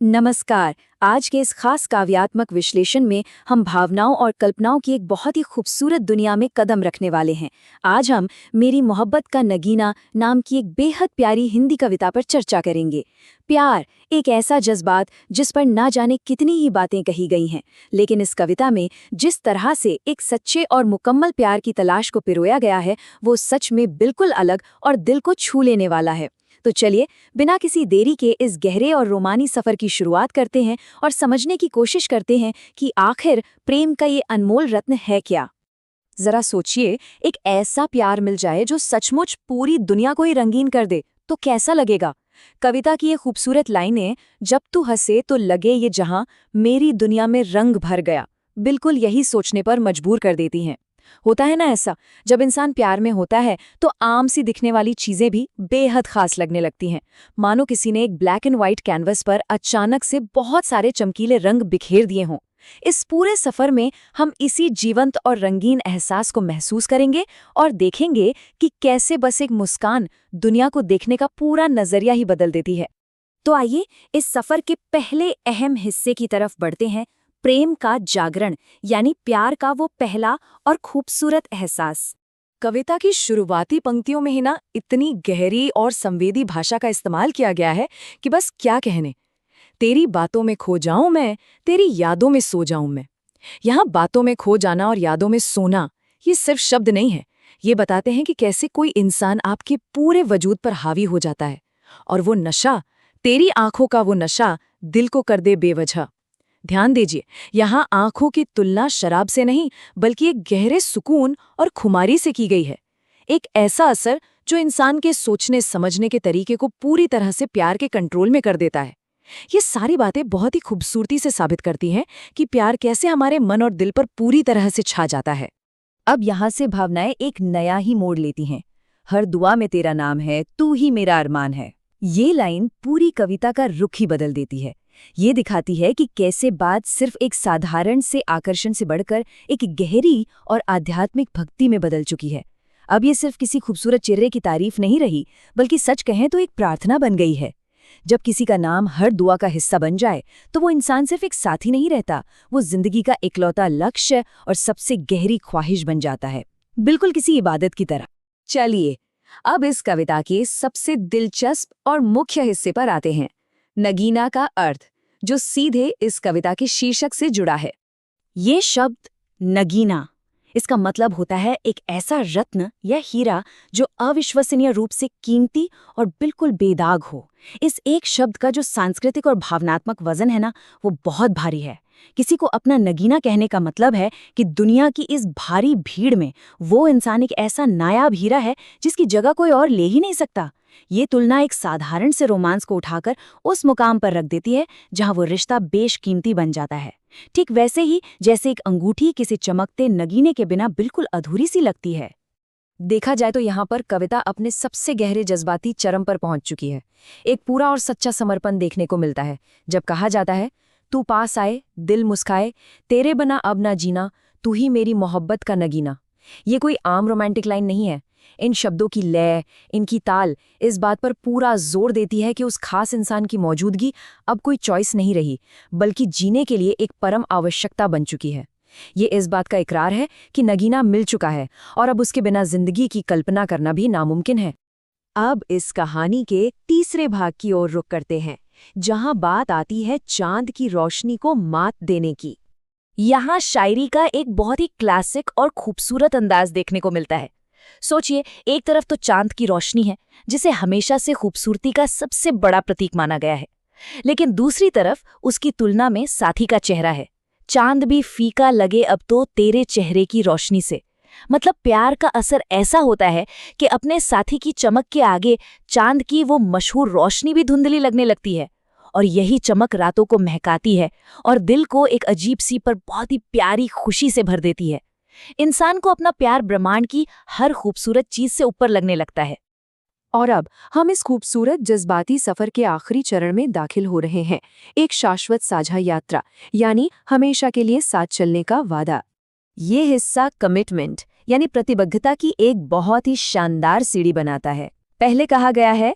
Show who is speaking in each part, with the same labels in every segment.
Speaker 1: नमस्कार। आज के इस खास काव्यात्मक विश्लेषण में हम भावनाओं और कल्पनाओं की एक बहुत ही खूबसूरत दुनिया में कदम रखने वाले हैं। आज हम मेरी मोहब्बत का नगीना नाम की एक बेहद प्यारी हिंदी कविता पर चर्चा करेंगे। प्यार एक ऐसा जज्बात जिस पर ना जाने कितनी ही बातें कही गई हैं, लेकिन इस कविता में जिस तरह से एक सच्चे और मुकम्मल प्यार की तलाश को पिरोया गया है, वो सच में बिल्कुल अलग और दिल को छू लेने वाला है। तो चलिए बिना किसी देरी के इस गहरे और रोमानी सफर की शुरुआत करते हैं और समझने की कोशिश करते हैं कि आखिर प्रेम का ये अनमोल रत्न है क्या। जरा सोचिए, एक ऐसा प्यार मिल जाए जो सचमुच पूरी दुनिया को ही रंगीन कर दे, तो कैसा लगेगा। कविता की ये खूबसूरत लाइनें, जब तू हंसे तो लगे ये जहां मेरी दुनिया में रंग भर गया, बिल्कुल यही सोचने पर मजबूर कर देती हैं। होता है ना ऐसा, जब इंसान प्यार में होता है तो आम सी दिखने वाली चीजें भी बेहद खास लगने लगती हैं। मानो किसी ने एक ब्लैक एंड व्हाइट कैनवस पर अचानक से बहुत सारे चमकीले रंग बिखेर दिए हों। इस पूरे सफर में हम इसी जीवंत और रंगीन एहसास को महसूस करेंगे और देखेंगे कि कैसे बस एक मुस्कान दुनिया को देखने का पूरा नजरिया ही बदल देती है। तो आइए इस सफर के पहले अहम हिस्से की तरफ बढ़ते हैं, प्रेम का जागरण, यानी प्यार का वो पहला और खूबसूरत एहसास। कविता की शुरुआती पंक्तियों में ही ना इतनी गहरी और संवेदी भाषा का इस्तेमाल किया गया है कि बस क्या कहने। तेरी बातों में खो जाऊं मैं, तेरी यादों में सो जाऊं मैं। यहाँ बातों में खो जाना और यादों में सोना, ये सिर्फ शब्द नहीं है। ये बताते हैं कि कैसे कोई इंसान आपके पूरे वजूद पर हावी हो जाता है, और वो नशा, तेरी आंखों का वो नशा, दिल को कर दे बेवजह। ध्यान दीजिए, यहाँ आंखों की तुलना शराब से नहीं, बल्कि एक गहरे सुकून और खुमारी से की गई है। एक ऐसा असर जो इंसान के सोचने समझने के तरीके को पूरी तरह से प्यार के कंट्रोल में कर देता है। ये सारी बातें बहुत ही खूबसूरती से साबित करती हैं कि प्यार कैसे हमारे मन और दिल पर पूरी तरह से छा जाता है। अब यहाँ से भावनाएं एक नया ही मोड़ लेती हैं। हर दुआ में तेरा नाम है, तू ही मेरा अरमान है। ये लाइन पूरी कविता का रुख ही बदल देती है। ये दिखाती है कि कैसे बात सिर्फ एक साधारण से आकर्षण से बढ़कर एक गहरी और आध्यात्मिक भक्ति में बदल चुकी है। अब ये सिर्फ किसी खूबसूरत चेहरे की तारीफ नहीं रही, बल्कि सच कहें तो एक प्रार्थना बन गई है। जब किसी का नाम हर दुआ का हिस्सा बन जाए, तो वो इंसान सिर्फ एक साथी नहीं रहता, वो जिंदगी का इकलौता लक्ष्य और सबसे गहरी ख्वाहिश बन जाता है, बिल्कुल किसी इबादत की तरह। चलिए अब इस कविता के सबसे दिलचस्प और मुख्य हिस्से पर आते हैं, नगीना का अर्थ, जो सीधे इस कविता के शीर्षक से जुड़ा है। ये शब्द नगीना, इसका मतलब होता है एक ऐसा रत्न या हीरा जो अविश्वसनीय रूप से कीमती और बिल्कुल बेदाग हो। इस एक शब्द का जो सांस्कृतिक और भावनात्मक वजन है ना, वो बहुत भारी है। किसी को अपना नगीना कहने का मतलब है कि दुनिया की इस भारी भीड़ में वो इंसान एक ऐसा नायाब हीरा है जिसकी जगह कोई और ले ही नहीं सकता। ये तुलना एक साधारण से रोमांस को उठाकर उस मुकाम पर रख देती है जहां वो रिश्ता बेशकीमती बन जाता है। ठीक वैसे ही जैसे एक अंगूठी किसी चमकते नगीने के बिना बिल्कुल अधूरी सी लगती है। देखा जाए तो यहाँ पर कविता अपने सबसे गहरे जज्बाती चरम पर पहुंच चुकी है। एक पूरा और सच्चा समर्पण देखने को मिलता है जब कहा जाता है, तू पास आए, दिल मुस्काए, तेरे बिना अब ना जीना, तू ही मेरी मोहब्बत का नगीना। ये कोई आम रोमांटिक लाइन नहीं है। इन शब्दों की लय, इनकी ताल इस बात पर पूरा जोर देती है कि उस खास इंसान की मौजूदगी अब कोई चॉइस नहीं रही, बल्कि जीने के लिए एक परम आवश्यकता बन चुकी है। ये इस बात का इकरार है कि नगीना मिल चुका है और अब उसके बिना जिंदगी की कल्पना करना भी नामुमकिन है। अब इस कहानी के तीसरे भाग की ओर रुख करते हैं, जहां बात आती है चांद की रोशनी को मात देने की। यहाँ शायरी का एक बहुत ही क्लासिक और खूबसूरत अंदाज देखने को मिलता है। सोचिए, एक तरफ तो चांद की रोशनी है जिसे हमेशा से खूबसूरती का सबसे बड़ा प्रतीक माना गया है, लेकिन दूसरी तरफ उसकी तुलना में साथी का चेहरा है। चांद भी फीका लगे अब तो तेरे चेहरे की रोशनी से। मतलब प्यार का असर ऐसा होता है कि अपने साथी की चमक के आगे चांद की वो मशहूर रोशनी भी धुंधली लगने लगती है, और यही चमक रातों को महकाती है और दिल को एक अजीब सी पर बहुत ही प्यारी खुशी से भर देती है। इंसान को अपना प्यार ब्रह्मांड की हर खूबसूरत चीज से ऊपर लगने लगता है। और अब हम इस खूबसूरत जज्बाती सफर के आखिरी चरण में दाखिल हो रहे हैं, एक शाश्वत साझा यात्रा, यानी हमेशा के लिए साथ चलने का वादा। ये हिस्सा कमिटमेंट यानी प्रतिबद्धता की एक बहुत ही शानदार सीढ़ी बनाता है। पहले कहा गया है,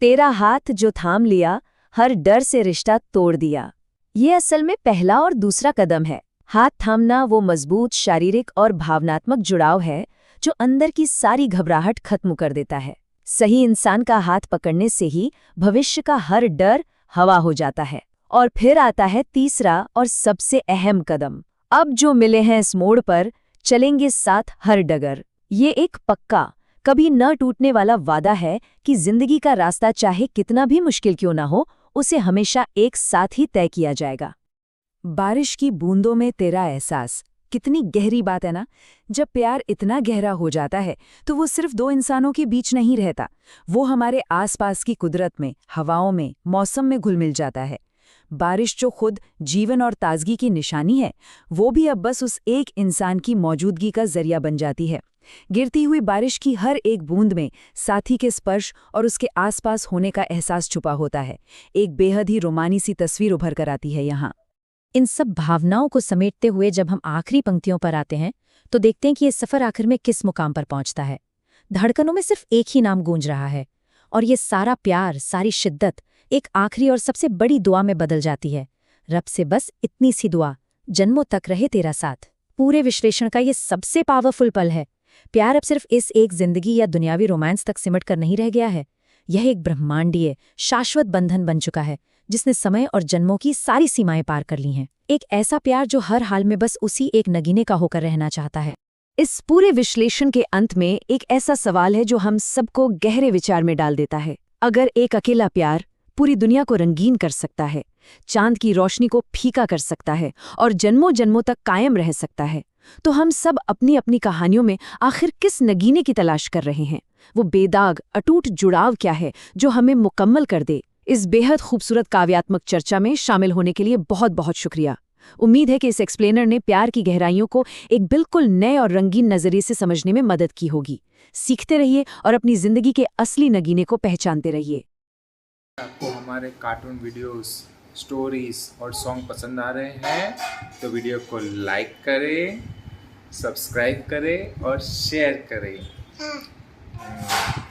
Speaker 1: तेरा हाथ जो थाम लिया, हर डर से रिश्ता तोड़ दिया। ये असल में पहला और दूसरा कदम है। हाथ थामना वो मजबूत शारीरिक और भावनात्मक जुड़ाव है जो अंदर की सारी घबराहट खत्म कर देता है। सही इंसान का हाथ पकड़ने से ही भविष्य का हर डर हवा हो जाता है। और फिर आता है तीसरा और सबसे अहम कदम। अब जो मिले हैं इस मोड़ पर, चलेंगे साथ हर डगर। ये एक पक्का, कभी न टूटने वाला वादा है कि जिंदगी का रास्ता चाहे कितना भी मुश्किल क्यों ना हो, उसे हमेशा एक साथ ही तय किया जाएगा। बारिश की बूंदों में तेरा एहसास, कितनी गहरी बात है ना। जब प्यार इतना गहरा हो जाता है तो वो सिर्फ दो इंसानों के बीच नहीं रहता, वो हमारे आसपास की कुदरत में, हवाओं में, मौसम में घुल मिल जाता है। बारिश जो खुद जीवन और ताजगी की निशानी है, वो भी अब बस उस एक इंसान की मौजूदगी का जरिया बन जाती है। गिरती हुई बारिश की हर एक बूंद में साथी के स्पर्श और उसके आसपास होने का एहसास छुपा होता है। एक बेहद ही रोमानी सी तस्वीर उभर कर आती है यहाँ। इन सब भावनाओं को समेटते हुए जब हम आखिरी पंक्तियों पर आते हैं तो देखते हैं कि ये सफ़र आखिर में किस मुकाम पर पहुंचता है। धड़कनों में सिर्फ एक ही नाम गूंज रहा है और ये सारा प्यार, सारी शिद्दत एक आखिरी और सबसे बड़ी दुआ में बदल जाती है। रब से बस इतनी सी दुआ, जन्मों तक रहे तेरा साथ। पूरे विश्लेषण का ये सबसे पावरफुल पल है। प्यार अब सिर्फ इस एक जिंदगी या दुनियावी रोमांस तक सिमट कर नहीं रह गया है। यह एक ब्रह्मांडीय, शाश्वत बंधन बन चुका है जिसने समय और जन्मों की सारी सीमाएं पार कर ली हैं। एक ऐसा प्यार जो हर हाल में बस उसी एक नगीने का होकर रहना चाहता है। इस पूरे विश्लेषण के अंत में एक ऐसा सवाल है जो हम सबको गहरे विचार में डाल देता है। अगर एक अकेला प्यार पूरी दुनिया को रंगीन कर सकता है, चांद की रोशनी को फीका कर सकता है और जन्मों जन्मों तक कायम रह सकता है, तो हम सब अपनी अपनी कहानियों में आखिर किस नगीने की तलाश कर रहे हैं? वो बेदाग अटूट जुड़ाव क्या है जो हमें मुकम्मल कर दे? इस बेहद खूबसूरत काव्यात्मक चर्चा में शामिल होने के लिए बहुत बहुत शुक्रिया। उम्मीद है कि इस एक्सप्लेनर ने प्यार की गहराइयों को एक बिल्कुल नए और रंगीन नजरिए से समझने में मदद की होगी। सीखते रहिए और अपनी जिंदगी के असली नगीने को पहचानते रहिए।
Speaker 2: आपको हमारे कार्टून वीडियोस, स्टोरीज और सॉन्ग पसंद आ रहे हैं तो वीडियो को लाइक करें, सब्सक्राइब करें और शेयर करें।